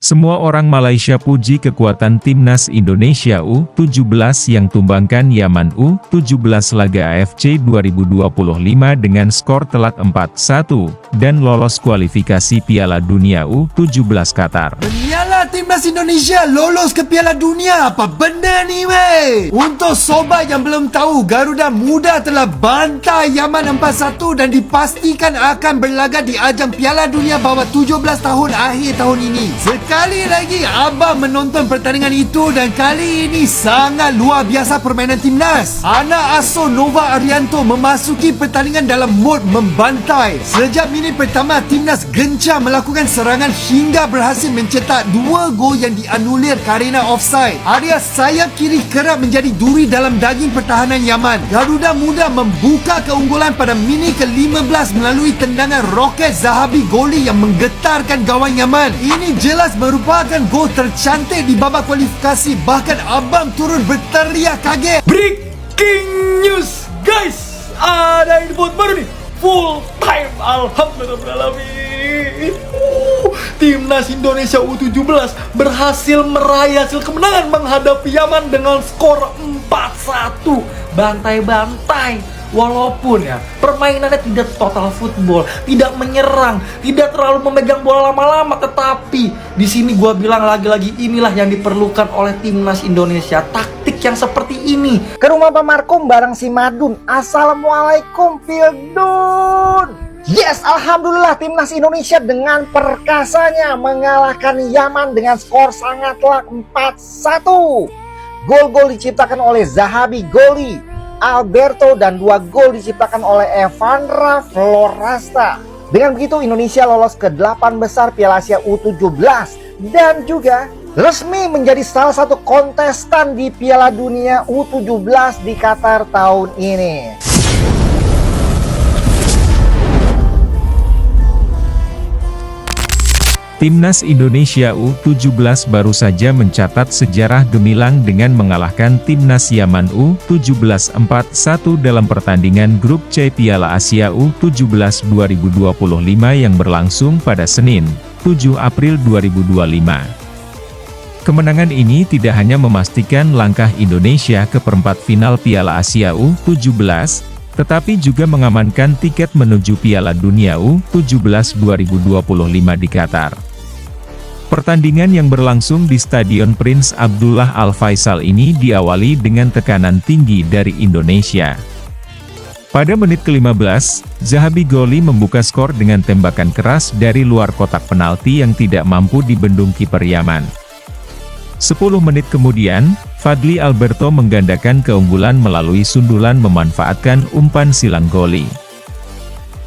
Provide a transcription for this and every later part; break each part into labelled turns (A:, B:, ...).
A: Semua orang Malaysia puji kekuatan timnas Indonesia U17 yang tumbangkan Yaman U17 laga AFC 2025 dengan skor telak 4-1, dan lolos kualifikasi Piala Dunia U17 Qatar.
B: Iyalah timnas Indonesia lolos ke Piala Dunia, apa benda ni weh? Untuk sobat yang belum tahu, Garuda Muda telah bantai Yaman 4-1 dan dipastikan akan berlaga di ajang Piala Dunia bawah 17 tahun akhir tahun ini. Sekali lagi abang menonton pertandingan itu dan kali ini sangat luar biasa permainan timnas. Anak asuh Nova Arianto memasuki pertandingan dalam mod membantai. Sejak minit pertama, timnas gencar melakukan serangan hingga berhasil mencetak 2 gol yang dianulir kerana offside. Area sayap kiri kerap menjadi duri dalam daging pertahanan Yaman. Garuda Muda membuka keunggulan pada minit ke-15 melalui tendangan roket Zahabi Goli yang menggetarkan gawang Yaman. Ini jelas merupakan gol tercantik di babak kualifikasi. Bahkan abang turun berteriak kaget.
C: Breaking news guys, ada info baru nih, full time, alhamdulillahirrahmanirrahim. Timnas Indonesia U17 berhasil meraih hasil kemenangan menghadapi Yaman dengan skor 4-1. Bantai-bantai. Walaupun ya permainannya tidak total football, tidak menyerang, tidak terlalu memegang bola lama-lama, tetapi di sini gua bilang lagi-lagi inilah yang diperlukan oleh timnas Indonesia, taktik yang seperti ini.
D: Ke rumah Pak Markum bareng si Madun. Assalamualaikum Fildun. Yes, alhamdulillah timnas Indonesia dengan perkasanya mengalahkan Yaman dengan skor sangat telak 4-1. Gol-gol diciptakan oleh Zahabi Goli, Alberto, dan 2 gol diciptakan oleh Evandra Florasta. Dengan begitu Indonesia lolos ke 8 besar Piala Asia U17 dan juga resmi menjadi salah satu kontestan di Piala Dunia U17 di Qatar tahun ini.
A: Timnas Indonesia U17 baru saja mencatat sejarah gemilang dengan mengalahkan Timnas Yaman U17 4-1 dalam pertandingan Grup C Piala Asia U17 2025 yang berlangsung pada Senin, 7 April 2025. Kemenangan ini tidak hanya memastikan langkah Indonesia ke perempat final Piala Asia U17, tetapi juga mengamankan tiket menuju Piala Dunia U17 2025 di Qatar. Pertandingan yang berlangsung di Stadion Prince Abdullah Al Faisal ini diawali dengan tekanan tinggi dari Indonesia. Pada menit ke-15, Zahabi Goli membuka skor dengan tembakan keras dari luar kotak penalti yang tidak mampu dibendung kiper Yaman. 10 menit kemudian, Fadli Alberto menggandakan keunggulan melalui sundulan memanfaatkan umpan silang Goli.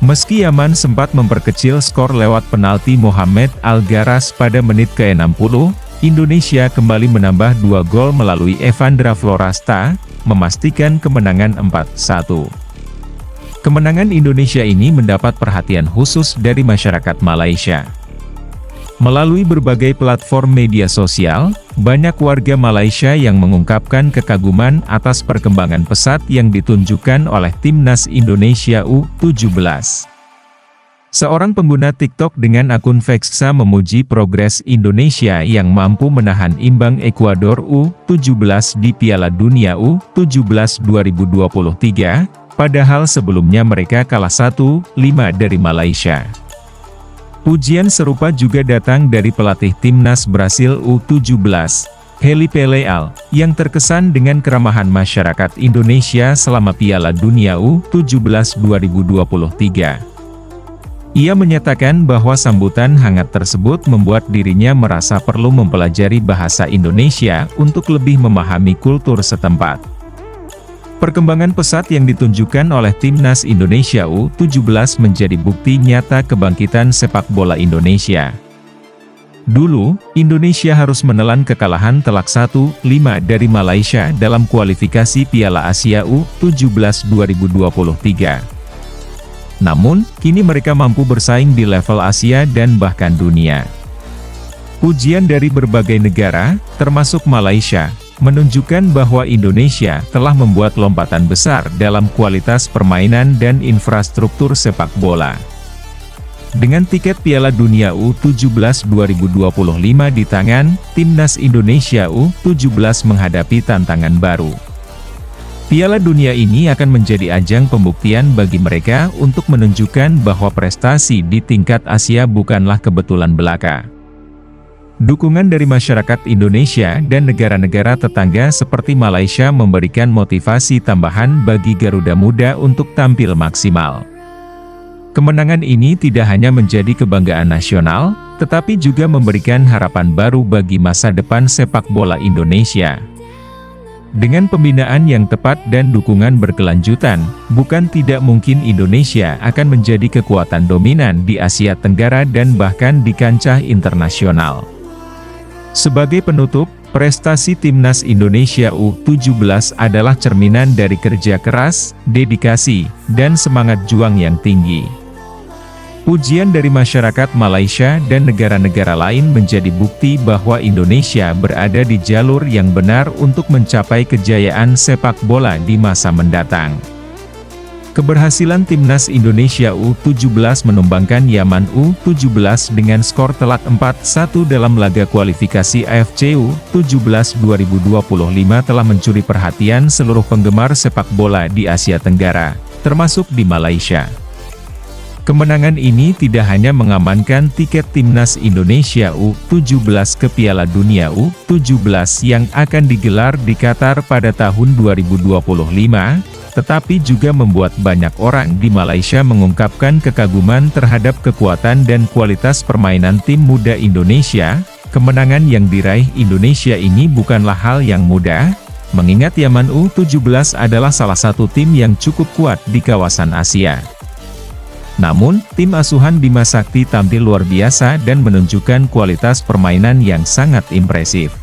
A: Meski Yaman sempat memperkecil skor lewat penalti Mohamed Al-Garas pada menit ke-60, Indonesia kembali menambah 2 gol melalui Evandra Florasta, memastikan kemenangan 4-1. Kemenangan Indonesia ini mendapat perhatian khusus dari masyarakat Malaysia. Melalui berbagai platform media sosial, banyak warga Malaysia yang mengungkapkan kekaguman atas perkembangan pesat yang ditunjukkan oleh Timnas Indonesia U17. Seorang pengguna TikTok dengan akun Vexsa memuji progres Indonesia yang mampu menahan imbang Ekuador U17 di Piala Dunia U17 2023, padahal sebelumnya mereka kalah 1-5 dari Malaysia. Pujian serupa juga datang dari pelatih Timnas Brasil U17, Felipe Leal, yang terkesan dengan keramahan masyarakat Indonesia selama Piala Dunia U17 2023. Ia menyatakan bahwa sambutan hangat tersebut membuat dirinya merasa perlu mempelajari bahasa Indonesia untuk lebih memahami kultur setempat. Perkembangan pesat yang ditunjukkan oleh Timnas Indonesia U17 menjadi bukti nyata kebangkitan sepak bola Indonesia. Dulu, Indonesia harus menelan kekalahan telak 1-5 dari Malaysia dalam kualifikasi Piala Asia U17 2023. Namun, kini mereka mampu bersaing di level Asia dan bahkan dunia. Pujian dari berbagai negara, termasuk Malaysia, menunjukkan bahwa Indonesia telah membuat lompatan besar dalam kualitas permainan dan infrastruktur sepak bola. Dengan tiket Piala Dunia U17 2025 di tangan, Timnas Indonesia U17 menghadapi tantangan baru. Piala Dunia ini akan menjadi ajang pembuktian bagi mereka untuk menunjukkan bahwa prestasi di tingkat Asia bukanlah kebetulan belaka. Dukungan dari masyarakat Indonesia dan negara-negara tetangga seperti Malaysia memberikan motivasi tambahan bagi Garuda Muda untuk tampil maksimal. Kemenangan ini tidak hanya menjadi kebanggaan nasional, tetapi juga memberikan harapan baru bagi masa depan sepak bola Indonesia. Dengan pembinaan yang tepat dan dukungan berkelanjutan, bukan tidak mungkin Indonesia akan menjadi kekuatan dominan di Asia Tenggara dan bahkan di kancah internasional. Sebagai penutup, prestasi Timnas Indonesia U17 adalah cerminan dari kerja keras, dedikasi, dan semangat juang yang tinggi. Pujian dari masyarakat Malaysia dan negara-negara lain menjadi bukti bahwa Indonesia berada di jalur yang benar untuk mencapai kejayaan sepak bola di masa mendatang. Keberhasilan Timnas Indonesia U17 menumbangkan Yaman U17 dengan skor telak 4-1 dalam laga kualifikasi AFC U17 2025 telah mencuri perhatian seluruh penggemar sepak bola di Asia Tenggara, termasuk di Malaysia. Kemenangan ini tidak hanya mengamankan tiket Timnas Indonesia U17 ke Piala Dunia U17 yang akan digelar di Qatar pada tahun 2025, tetapi juga membuat banyak orang di Malaysia mengungkapkan kekaguman terhadap kekuatan dan kualitas permainan tim muda Indonesia. Kemenangan yang diraih Indonesia ini bukanlah hal yang mudah, mengingat Yaman U17 adalah salah satu tim yang cukup kuat di kawasan Asia. Namun, tim asuhan Bima Sakti tampil luar biasa dan menunjukkan kualitas permainan yang sangat impresif.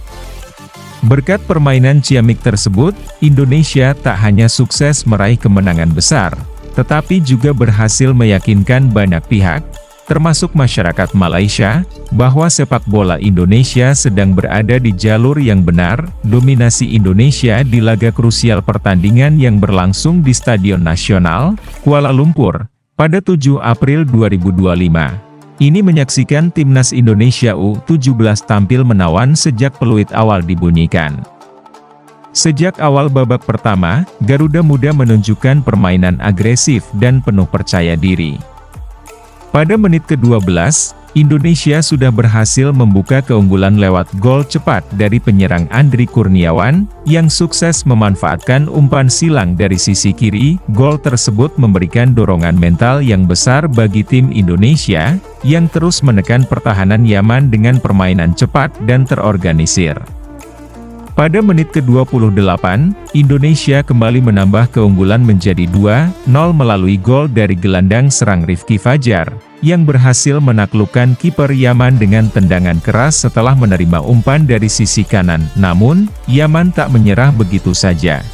A: Berkat permainan ciamik tersebut, Indonesia tak hanya sukses meraih kemenangan besar, tetapi juga berhasil meyakinkan banyak pihak, termasuk masyarakat Malaysia, bahwa sepak bola Indonesia sedang berada di jalur yang benar. Dominasi Indonesia di laga krusial pertandingan yang berlangsung di Stadion Nasional, Kuala Lumpur, pada 7 April 2025. Ini menyaksikan Timnas Indonesia U17 tampil menawan sejak peluit awal dibunyikan. Sejak awal babak pertama, Garuda Muda menunjukkan permainan agresif dan penuh percaya diri. Pada menit ke-12, Indonesia sudah berhasil membuka keunggulan lewat gol cepat dari penyerang Andri Kurniawan, yang sukses memanfaatkan umpan silang dari sisi kiri. Gol tersebut memberikan dorongan mental yang besar bagi tim Indonesia, yang terus menekan pertahanan Yaman dengan permainan cepat dan terorganisir. Pada menit ke-28, Indonesia kembali menambah keunggulan menjadi 2-0 melalui gol dari gelandang serang Rifki Fajar, yang berhasil menaklukkan kiper Yaman dengan tendangan keras setelah menerima umpan dari sisi kanan. Namun, Yaman tak menyerah begitu saja.